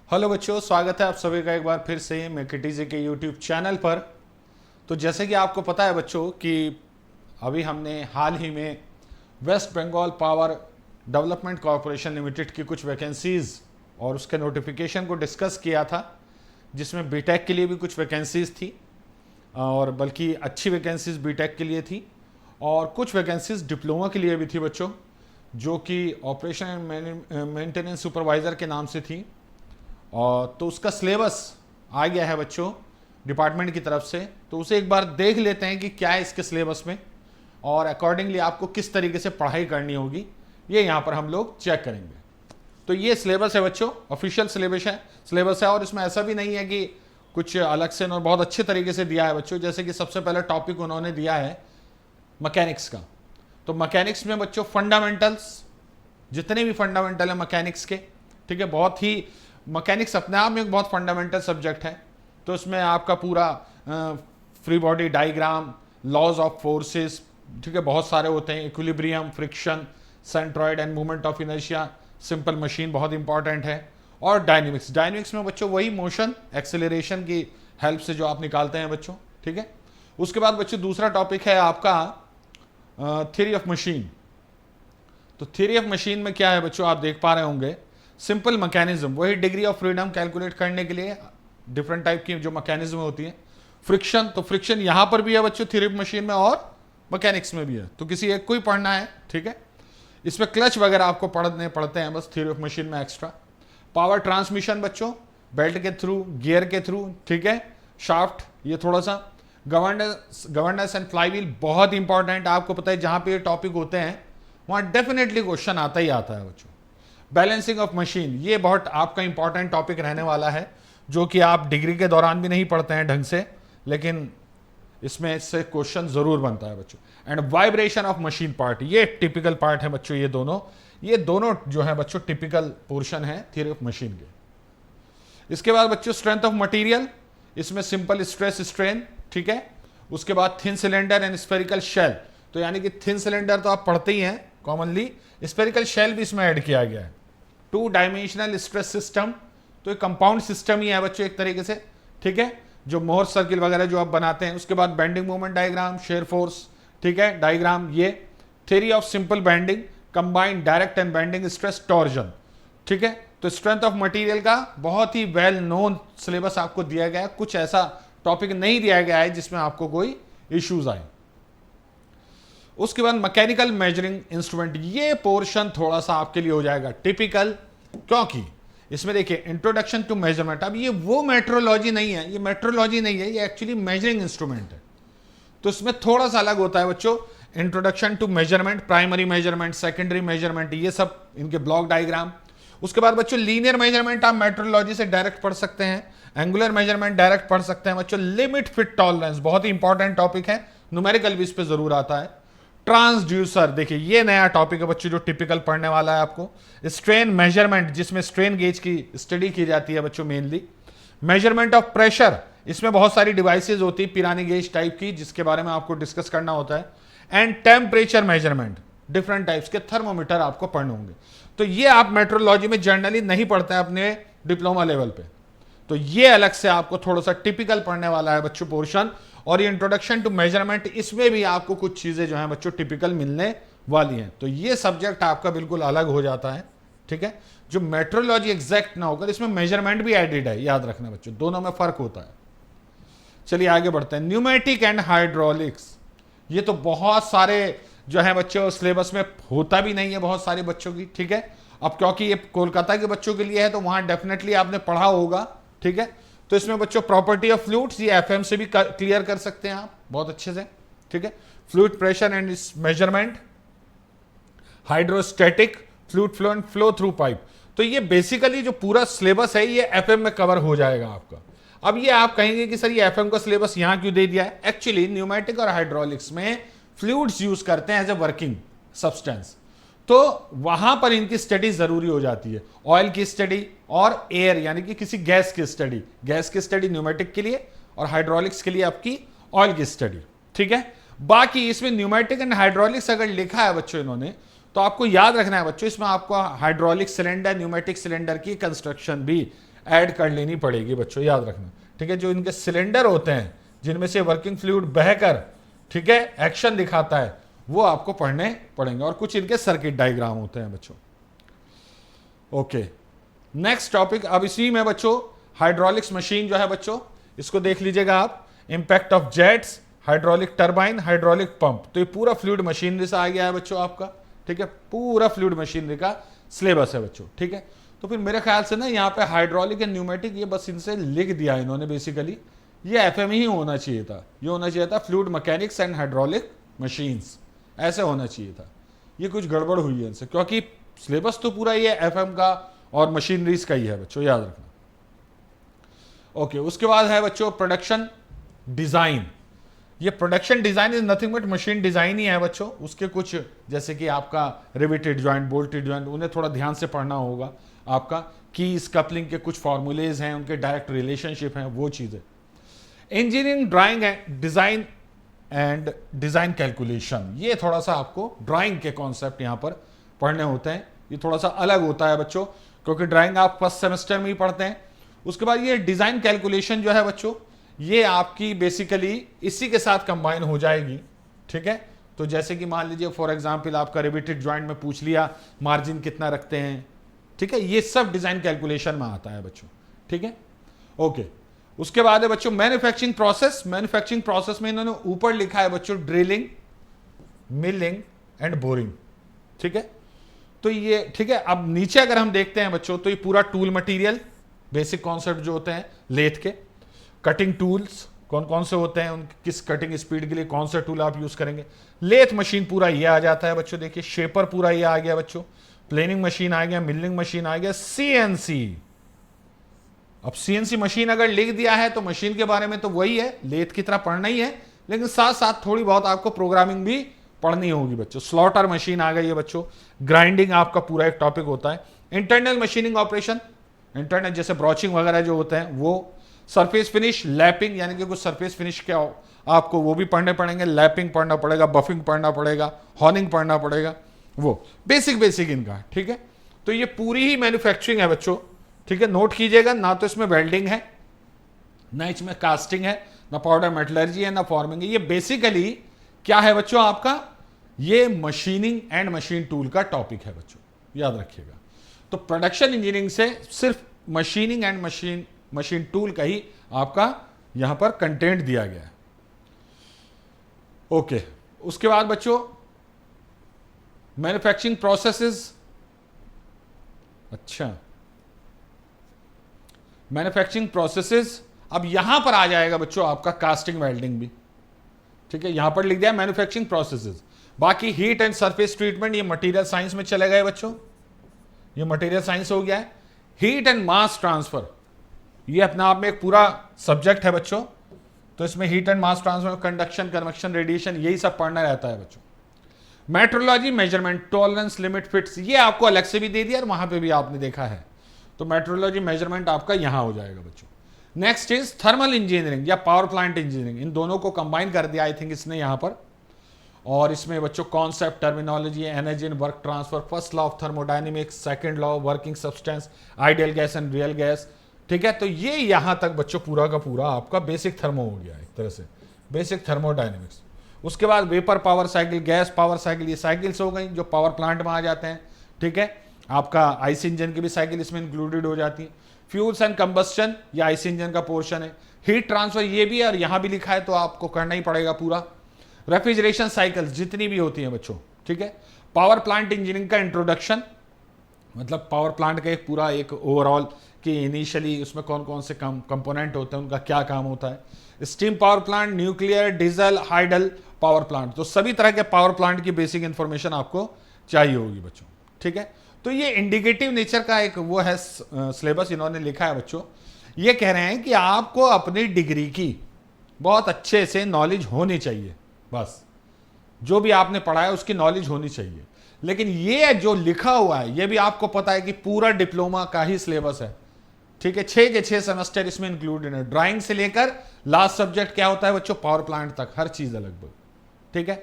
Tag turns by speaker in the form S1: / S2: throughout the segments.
S1: Hello बच्चों, स्वागत है आप सभी का एक बार फिर से मैकेटीजी के यूट्यूब चैनल पर। तो जैसे कि आपको पता है बच्चों कि अभी हमने हाल ही में West Bengal power development corporation limited की कुछ वैकेंसीज़ और उसके नोटिफिकेशन को डिस्कस किया था, जिसमें बीटेक के लिए भी कुछ वैकेंसीज़ थी और बल्कि अच्छी वैकेंसीज़ बीटेक के लिए थी और कुछ वैकेंसीज़ डिप्लोमा के लिए भी थी बच्चों, जो कि ऑपरेशन एंड मेंटेनेंस सुपरवाइज़र के नाम से थी। और तो उसका सिलेबस आ गया है बच्चों डिपार्टमेंट की तरफ से, तो उसे एक बार देख लेते हैं कि क्या है इसके सिलेबस में और अकॉर्डिंगली आपको किस तरीके से पढ़ाई करनी होगी, ये यहाँ पर हम लोग चेक करेंगे। तो ये सिलेबस है बच्चों, ऑफिशियल सिलेबस है और इसमें ऐसा भी नहीं है कि कुछ अलग से, और बहुत अच्छे तरीके से दिया है बच्चों। जैसे कि सबसे पहले टॉपिक उन्होंने दिया है मैकेनिक्स का। तो मैकेनिक्स में बच्चों फंडामेंटल्स, जितने भी फंडामेंटल है मैकेनिक्स के, ठीक है, बहुत ही मैकेनिक्स अपने आप में एक बहुत फंडामेंटल सब्जेक्ट है। तो इसमें आपका पूरा free body diagram, laws of forces, ठीक है, बहुत सारे होते हैं, equilibrium, friction, centroid and movement of inertia, simple machine बहुत इंपॉर्टेंट है। और डायनेमिक्स में बच्चों वही मोशन एक्सेलरेशन की हेल्प से जो आप निकालते हैं बच्चों, ठीक है। उसके बाद बच्चों दूसरा टॉपिक है आपका थ्योरी ऑफ मशीन। तो थ्योरी ऑफ मशीन में क्या है बच्चों, आप देख पा रहे होंगे, सिंपल मैकेनिज्म, वही डिग्री ऑफ फ्रीडम कैलकुलेट करने के लिए डिफरेंट टाइप की जो मैकेनिज्म होती है। फ्रिक्शन, तो फ्रिक्शन यहां पर भी है बच्चों थ्योरी ऑफ मशीन में और मैकेनिक्स में भी है, तो किसी एक को ही पढ़ना है, ठीक है। इसमें क्लच वगैरह आपको पढ़ने पड़ते हैं बस थ्योरी ऑफ मशीन में एक्स्ट्रा। पावर ट्रांसमिशन बच्चों, बेल्ट के थ्रू, गियर के थ्रू, ठीक है, शाफ्ट, ये थोड़ा सा गवर्नेंस एंड फ्लाईव्हील बहुत इंपॉर्टेंट। आपको पता है जहां पे ये टॉपिक होते हैं वहां डेफिनेटली क्वेश्चन आता ही आता है बच्चों। बैलेंसिंग ऑफ मशीन, ये बहुत आपका इंपॉर्टेंट टॉपिक रहने वाला है, जो कि आप डिग्री के दौरान भी नहीं पढ़ते हैं ढंग से, लेकिन इसमें इससे क्वेश्चन जरूर बनता है बच्चों। And vibration of machine part, ये टिपिकल पार्ट है बच्चों, ये दोनों जो है बच्चों टिपिकल पोर्शन है थ्योरी ऑफ मशीन के। इसके बाद बच्चों स्ट्रेंथ ऑफ मटेरियल, इसमें सिंपल स्ट्रेस स्ट्रेन, ठीक है। उसके बाद thin cylinder and spherical shell, तो यानी कि थिन सिलेंडर तो आप पढ़ते ही हैं कॉमनली, स्फेरिकल शेल भी इसमें ऐड किया गया है। 2 डायमेंशनल स्ट्रेस सिस्टम, तो एक कंपाउंड सिस्टम ही है बच्चों एक तरीके से, ठीक है, जो मोहर सर्किल वगैरह जो आप बनाते हैं। उसके बाद bending moment diagram, shear force, ठीक है, डायग्राम, ये theory of simple bending, combined direct and bending stress torsion, ठीक है। तो स्ट्रेंथ ऑफ मटेरियल का बहुत ही वेल नोन सिलेबस आपको दिया गया है, कुछ ऐसा टॉपिक नहीं दिया गया है जिसमें आपको कोई इश्यूज आए। उसके बाद मैकेनिकल मेजरिंग इंस्ट्रूमेंट, ये पोर्शन थोड़ा सा आपके लिए हो जाएगा टिपिकल, क्योंकि इसमें देखिए इंट्रोडक्शन टू मेजरमेंट, अब ये वो मेट्रोलॉजी नहीं है, ये मेट्रोलॉजी नहीं है, ये एक्चुअली मेजरिंग इंस्ट्रूमेंट है। तो इसमें थोड़ा सा अलग होता है बच्चों, introduction to measurement, primary measurement, secondary measurement, ये सब इनके ब्लॉक डायग्राम। उसके बाद बच्चों लीनियर मेजरमेंट आप मेट्रोलॉजी से डायरेक्ट पढ़ सकते हैं, एंगुलर मेजरमेंट डायरेक्ट पढ़ सकते हैं बच्चों। लिमिट फिट टॉलरेंस बहुत ही इंपॉर्टेंट टॉपिक है, न्यूमेरिकल भी इस पर जरूर आता है। ट्रांसड्यूसर, देखिए ये नया टॉपिक है बच्चों जो टिपिकल पढ़ने वाला है आपको। स्ट्रेन मेजरमेंट, जिसमें स्ट्रेन गेज की स्टडी की जाती है बच्चों मेनली। मेजरमेंट ऑफ प्रेशर, इसमें बहुत सारी डिवाइसेज होती है पिरानी गेज टाइप की, जिसके बारे में आपको डिस्कस करना होता है। And temperature measurement, different types के थर्मोमीटर आपको पढ़ने होंगे। तो ये आप मेट्रोलॉजी में जनरली नहीं पढ़ते हैं अपने डिप्लोमा लेवल पे, तो ये अलग से आपको थोड़ा सा टिपिकल पढ़ने वाला है बच्चों पोर्शन। और ये इंट्रोडक्शन टू मेजरमेंट, इसमें भी आपको कुछ चीजें जो हैं बच्चों टिपिकल मिलने वाली हैं। तो ये सब्जेक्ट आपका बिल्कुल अलग हो जाता है, ठीक है। जो मेट्रोलॉजी एग्जैक्ट ना होकर इसमें मेजरमेंट भी एडेड है, याद रखना बच्चों, दोनों में फर्क होता है। चलिए आगे बढ़ते हैं। न्यूमेटिक एंड हाइड्रोलिक्स, ये तो बहुत सारे जो है बच्चों सिलेबस में होता भी नहीं है बहुत सारे बच्चों की, ठीक है। अब क्योंकि ये कोलकाता के बच्चों के लिए है तो वहां डेफिनेटली आपने पढ़ा होगा, ठीक है। तो इसमें बच्चों प्रॉपर्टी ऑफ फ्लूइड्स, ये एफएम से भी क्लियर कर सकते हैं आप बहुत अच्छे से, ठीक है। Fluid pressure and measurement, hydrostatic, fluid flow and flow through pipe. तो ये बेसिकली जो पूरा सिलेबस है ये एफएम में कवर हो जाएगा आपका। अब ये आप कहेंगे कि सर ये एफएम का सिलेबस यहां क्यों दे दिया है? एक्चुअली न्यूमेटिक और हाइड्रोलिक्स में फ्लूइड्स यूज करते हैं एज ए वर्किंग सब्सटेंस, तो वहां पर इनकी स्टडी जरूरी हो जाती है। ऑयल की स्टडी और एयर यानी कि किसी गैस की स्टडी न्यूमेटिक के लिए, और हाइड्रोलिक्स के लिए आपकी ऑयल की स्टडी, ठीक है। बाकी इसमें न्यूमेटिक एंड हाइड्रोलिक्स अगर लिखा है बच्चों इन्होंने, तो आपको याद रखना है बच्चों, इसमें आपको हाइड्रोलिक सिलेंडर, न्यूमेटिक सिलेंडर की कंस्ट्रक्शन भी ऐड कर लेनी पड़ेगी बच्चों, याद रखना। ठीक है, जो इनके सिलेंडर होते हैं जिनमें से वर्किंग फ्लूइड बहकर, ठीक है, एक्शन दिखाता है, वो आपको पढ़ने पड़ेंगे। और कुछ इनके सर्किट डायग्राम होते हैं बच्चों। ओके, नेक्स्ट टॉपिक अब इसी में बच्चों हाइड्रोलिक्स मशीन जो है बच्चों, इसको देख लीजिएगा आप। Impact of jets, hydraulic turbine, hydraulic pump. तो ये पूरा फ्लूइड मशीनरी से आ गया है बच्चों आपका। ठीक है, पूरा फ्लूइड मशीनरी का सिलेबस है बच्चों। ठीक है, तो फिर मेरे ख्याल से ना यहाँ पे हाइड्रोलिक एंड न्यूमेटिक ये बस इनसे लिख दिया इन्होंने बेसिकली। ये एफएम ही होना चाहिए था, ये होना चाहिए था fluid mechanics and hydraulic machines, ऐसे होना चाहिए था। ये कुछ गड़बड़ हुई है इनसे, क्योंकि सिलेबस तो पूरा ये एफएम का और मशीनरीज का ही है बच्चों, याद रखना। ओके, उसके बाद है बच्चों प्रोडक्शन डिजाइन। ये production design is nothing but machine design ही है बच्चों। उसके कुछ जैसे कि आपका रिवेटेड ज्वाइंट, बोल्टेड ज्वाइंट, उन्हें थोड़ा ध्यान से पढ़ना होगा आपका। कीज कपलिंग के कुछ फॉर्मूलेज हैं, उनके डायरेक्ट रिलेशनशिप हैं, वो चीजें। Engineering drawing and design and design calculation, ये थोड़ा सा आपको ड्राइंग के कॉन्सेप्ट यहां पर पढ़ने होते हैं। ये थोड़ा सा अलग होता है बच्चों, क्योंकि ड्राइंग आप फर्स्ट सेमेस्टर में ही पढ़ते हैं। उसके बाद ये डिजाइन कैलकुलेशन जो है बच्चों, ये आपकी बेसिकली इसी के साथ कंबाइन हो जाएगी। ठीक है, तो जैसे कि मान लीजिए फॉर एग्जांपल आपका रिवेटेड जॉइंट में पूछ लिया मार्जिन कितना रखते हैं। ठीक है, ये सब डिजाइन कैलकुलेशन में आता है बच्चों। ठीक है, ओके। उसके बाद है बच्चों मैन्युफैक्चरिंग प्रोसेस। मैन्युफैक्चरिंग प्रोसेस में इन्होंने ऊपर लिखा है बच्चों ड्रिलिंग, मिलिंग एंड बोरिंग। ठीक है, तो ये ठीक है। अब नीचे अगर हम देखते हैं बच्चों, तो ये पूरा टूल मटेरियल, बेसिक कॉन्सेप्ट जो होते हैं लेथ के। कटिंग टूल्स कौन कौन से होते हैं, उनकी किस कटिंग स्पीड के लिए कौन सा टूल आप यूज करेंगे। लेथ मशीन पूरा ये आ जाता है बच्चों, देखिए शेपर पूरा ये आ गया बच्चों, प्लेनिंग मशीन आ गया, मिलिंग मशीन आ गया, सीएनसी। अब सीएनसी मशीन अगर लिख दिया है तो मशीन के बारे में तो वही है, लेथ की तरह पढ़ना ही है, लेकिन साथ साथ थोड़ी बहुत आपको प्रोग्रामिंग भी पढ़नी होगी बच्चों। स्लॉटर मशीन आ गई है बच्चों, ग्राइंडिंग आपका पूरा एक टॉपिक होता है। इंटरनल मशीनिंग ऑपरेशन, इंटरनल जैसे ब्रॉचिंग वगैरह जो होते हैं वो। सरफेस फिनिश, लैपिंग, यानी कि कुछ सरफेस फिनिश क्या हो आपको वो भी पढ़ने पड़ेंगे। लैपिंग पढ़ना पड़ेगा, बफिंग पढ़ना पड़ेगा, हॉर्निंग पढ़ना पड़ेगा, वो बेसिक इनका। ठीक है, तो ये पूरी ही मैन्युफैक्चरिंग है बच्चों। ठीक है, नोट कीजिएगा, ना तो इसमें वेल्डिंग है, ना इसमें कास्टिंग है, ना पाउडर मेटलर्जी है, ना फॉर्मिंग है। ये बेसिकली क्या है बच्चों आपका, ये मशीनिंग एंड मशीन टूल का टॉपिक है बच्चों, याद रखिएगा। तो प्रोडक्शन इंजीनियरिंग से सिर्फ मशीनिंग एंड मशीन टूल का ही आपका यहां पर कंटेंट दिया गया है। ओके, उसके बाद बच्चों मैन्युफैक्चरिंग प्रोसेसेस। अच्छा, मैन्युफैक्चरिंग प्रोसेसेस, अब यहां पर आ जाएगा बच्चों आपका कास्टिंग वेल्डिंग भी। ठीक है, यहां पर लिख दिया मैन्युफैक्चरिंग प्रोसेसेस। बाकी हीट एंड सरफेस ट्रीटमेंट ये मटेरियल साइंस में चले गए बच्चों, ये मटेरियल साइंस हो गया है। हीट एंड मास ट्रांसफर, ये अपने आप में एक पूरा सब्जेक्ट है बच्चों। तो इसमें heat and mass transfer, conduction, convection, radiation, यही सब पढ़ना रहता है बच्चों। Metrology, measurement, tolerance, limit, fits, ये आपको अलग से भी दे दिया और वहां पे भी आपने देखा है। तो मेट्रोलॉजी, मेजरमेंट आपका यहां हो जाएगा बच्चों। नेक्स्ट इज थर्मल इंजीनियरिंग या पावर प्लांट इंजीनियरिंग, इन दोनों को कंबाइन कर दिया आई थिंक इसने यहां पर। और इसमें बच्चों concept, terminology, energy and work transfer, first law of thermodynamics, second law of working substance, ideal gas and real gas. ठीक है, तो ये यहां तक बच्चों पूरा का पूरा आपका बेसिक थर्मो हो गया, एक तरह से बेसिक थर्मोडायनेमिक्स। उसके बाद vapour power cycle, gas power cycle, ये साइकिल्स हो गई जो पावर प्लांट में आ जाते हैं। ठीक है, आपका आईसी इंजन की भी साइकिल इसमें इंक्लूडेड हो जाती है। फ्यूल्स एंड कंबस्टन, ये आईसी इंजन का पोर्शन है। हीट ट्रांसफर ये भी है, और यहां भी लिखा है तो आपको करना ही पड़ेगा पूरा। रेफ्रिजरेशन साइकिल्स जितनी भी होती हैं बच्चों। ठीक है, पावर प्लांट इंजीनियरिंग का इंट्रोडक्शन, मतलब पावर प्लांट का एक पूरा एक ओवरऑल कि इनिशियली उसमें कौन कौन से कंपोनेंट होते हैं, उनका क्या काम होता है। Steam power plant, nuclear, diesel, hydel power plant, तो सभी तरह के पावर प्लांट की बेसिक इंफॉर्मेशन आपको चाहिए होगी बच्चों। ठीक है, तो ये इंडिकेटिव नेचर का एक वो है सिलेबस इन्होंने लिखा है बच्चों। ये कह रहे हैं कि आपको अपनी डिग्री की बहुत अच्छे से नॉलेज होनी चाहिए, बस जो भी आपने पढ़ा है उसकी नॉलेज होनी चाहिए। लेकिन ये जो लिखा हुआ है ये भी आपको पता है कि पूरा डिप्लोमा का ही सिलेबस है। ठीक है, 6 के 6 सेमेस्टर इसमें इंक्लूडेड है, ड्राइंग से लेकर लास्ट सब्जेक्ट क्या होता है बच्चों, पावर प्लांट तक, हर चीज लगभग। ठीक है,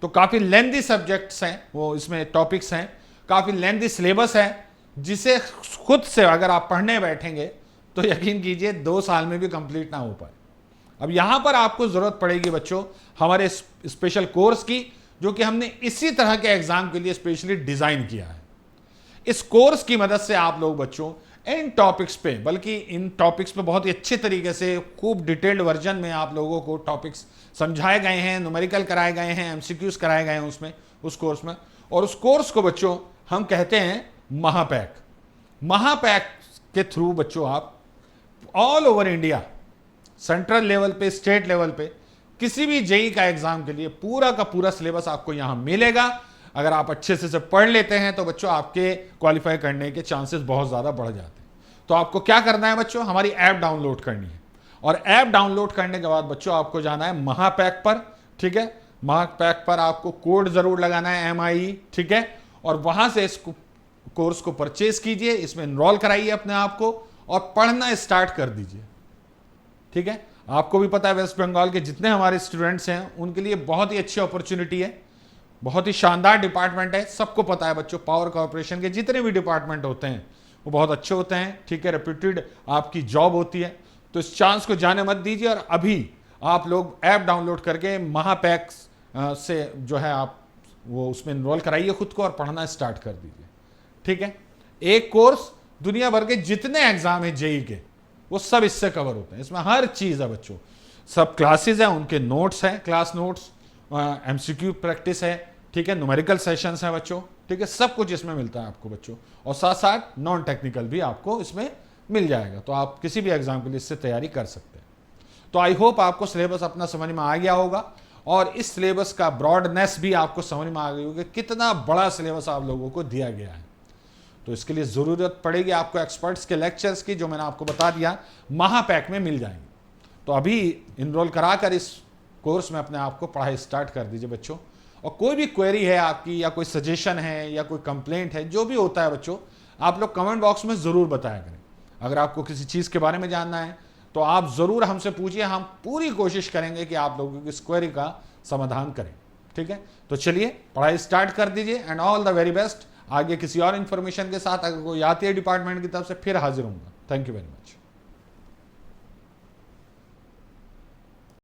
S1: तो काफी लेंथी सब्जेक्ट्स हैं वो, इसमें टॉपिक्स हैं, काफी लेंथी सिलेबस है, जिसे खुद से अगर आप पढ़ने बैठेंगे तो यकीन कीजिए 2 साल में भी कंप्लीट ना हो पाए। अब यहां पर आपको जरूरत पड़ेगी बच्चों हमारे स्पेशल कोर्स की, जो कि हमने इसी तरह के एग्जाम के लिए स्पेशली डिजाइन किया है। इस कोर्स की मदद से आप लोग बच्चों इन टॉपिक्स पे, बल्कि इन टॉपिक्स पे बहुत ही अच्छे तरीके से खूब डिटेल्ड वर्जन में आप लोगों को टॉपिक्स समझाए गए हैं, न्यूमेरिकल कराए गए हैं, एमसीक्यूज कराए गए हैं उसमें, उस कोर्स में। और उस कोर्स को बच्चों हम कहते हैं महापैक। महापैक के थ्रू बच्चों आप all over India, central level पे, स्टेट लेवल पे, किसी भी जेई का एग्जाम के लिए पूरा का पूरा सिलेबस आपको यहां मिलेगा। अगर आप अच्छे से पढ़ लेते हैं तो बच्चों आपके क्वालिफाई करने के चांसेस बहुत ज़्यादा बढ़ जाते हैं। तो आपको क्या करना है बच्चों, हमारी ऐप डाउनलोड करनी है, और ऐप डाउनलोड करने के बाद बच्चों आपको जाना है महापैक पर, ठीक है। महापैक पर आपको कोड जरूर लगाना है MIE, ठीक है, और वहां से इस कोर्स को परचेज कीजिए, इसमें इनरोल कराइए अपने आप को और पढ़ना स्टार्ट कर दीजिए, ठीक है। आपको भी पता है वेस्ट बंगाल के जितने हमारे स्टूडेंट्स हैं उनके लिए बहुत ही अच्छी अपॉर्चुनिटी है, बहुत ही शानदार डिपार्टमेंट है। सबको पता है बच्चों पावर कॉर्पोरेशन के जितने भी डिपार्टमेंट होते हैं वो बहुत अच्छे होते हैं, ठीक है, रेप्यूटेड आपकी जॉब होती है। तो इस चांस को जाने मत दीजिए, और अभी आप लोग ऐप डाउनलोड करके महापैक से जो है आप वो उसमें इनरोल कराइए खुद को और पढ़ना स्टार्ट कर दीजिए, ठीक है। एक कोर्स दुनिया भर के जितने एग्जाम है जेई के वो सब इससे कवर होते हैं, इसमें हर चीज़ है बच्चों, सब क्लासेस हैं, उनके नोट्स हैं, क्लास नोट्स, MCQ प्रैक्टिस है, ठीक है, न्यूमेरिकल सेशंस हैं बच्चों, ठीक है, सब कुछ इसमें मिलता है आपको बच्चों, और साथ साथ नॉन टेक्निकल भी आपको इसमें मिल जाएगा। तो आप किसी भी एग्जाम के लिए इससे तैयारी कर सकते हैं। तो आई होप आपको सिलेबस अपना समझ में आ गया होगा, और इस सिलेबस का ब्रॉडनेस भी आपको समझ में आ गई होगी, कितना बड़ा सिलेबस आप लोगों को दिया गया है। तो इसके लिए ज़रूरत पड़ेगी आपको एक्सपर्ट्स के लेक्चर्स की, जो मैंने आपको बता दिया महापैक में मिल जाएंगे। तो अभी इनरोल कराकर इस कोर्स में अपने आप को पढ़ाई स्टार्ट कर दीजिए बच्चों। और कोई भी क्वेरी है आपकी, या कोई सजेशन है, या कोई कंप्लेंट है, जो भी होता है बच्चों, आप लोग कमेंट बॉक्स में ज़रूर बताया करें। अगर आपको किसी चीज़ के बारे में जानना है तो आप ज़रूर हमसे पूछिए, हम पूरी कोशिश करेंगे कि आप लोगों की इस क्वेरी का समाधान करें, ठीक है। तो चलिए पढ़ाई स्टार्ट कर दीजिए, and all the very best. आगे किसी और इन्फॉर्मेशन के साथ अगर कोई आती है डिपार्टमेंट की तरफ से फिर हाजिर होऊंगा। Thank you very much.